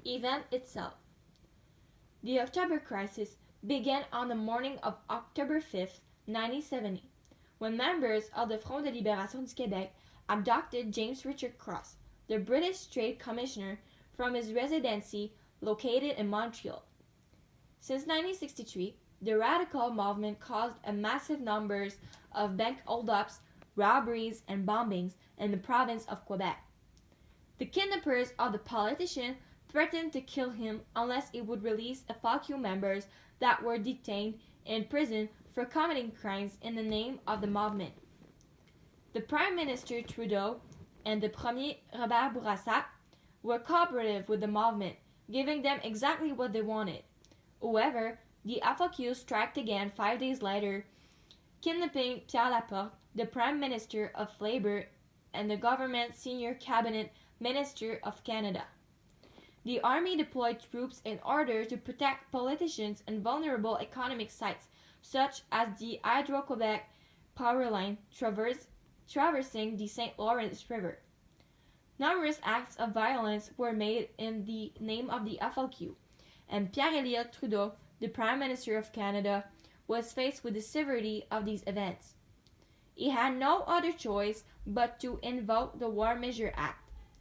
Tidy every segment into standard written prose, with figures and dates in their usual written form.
Event itself. The October Crisis began on the morning of October 5, 1970, when members of the Front de Libération du Québec abducted James Richard Cross, the British Trade Commissioner, from his residency located in Montreal. Since 1963, the radical movement caused a massive numbers of bank holdups, robberies, and bombings in the province of Quebec. The kidnappers of the politician threatened to kill him unless he would release FLQ members that were detained in prison for committing crimes in the name of the movement. The Prime Minister Trudeau and the Premier Robert Bourassa were cooperative with the movement, giving them exactly what they wanted. However, the FLQ struck again 5 days later, kidnapping Pierre Laporte, the Prime Minister of Labour and the government senior cabinet minister of Canada. The army deployed troops in order to protect politicians and vulnerable economic sites, such as the Hydro-Québec power line traversing the St. Lawrence River. Numerous acts of violence were made in the name of the FLQ, and Pierre-Éliott Trudeau, the Prime Minister of Canada, was faced with the severity of these events. He had no other choice but to invoke the War Measure Act,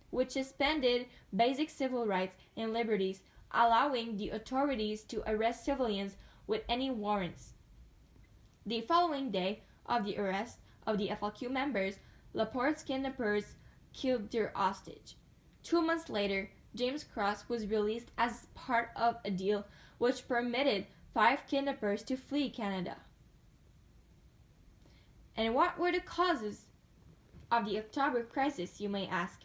which suspended basic civil rights and liberties, allowing the authorities to arrest civilians with any warrants. The following day of the arrest of the FLQ members, Laporte's kidnappers killed their hostage. 2 months later, James Cross was released as part of a deal which permitted 5 kidnappers to flee Canada. And what were the causes of the October Crisis, you may ask?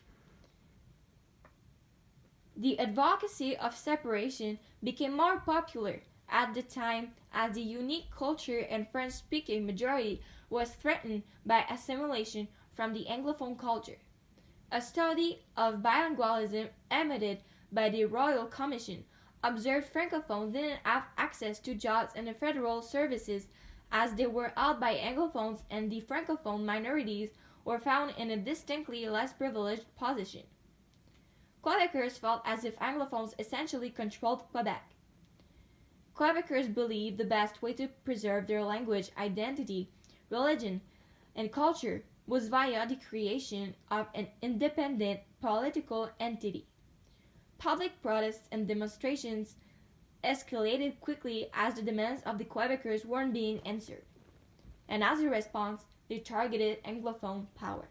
The advocacy of separation became more popular at the time as the unique culture and French-speaking majority was threatened by assimilation from the Anglophone culture. A study of bilingualism emitted by the Royal Commission observed Francophones didn't have access to jobs in the federal services as they were held by Anglophones, and the Francophone minorities were found in a distinctly less privileged position. Quebecers felt as if Anglophones essentially controlled Quebec. Quebecers believed the best way to preserve their language, identity, religion, and culture was via the creation of an independent political entity. Public protests and demonstrations escalated quickly as the demands of the Quebecers weren't being answered, and as a response, they targeted Anglophone power.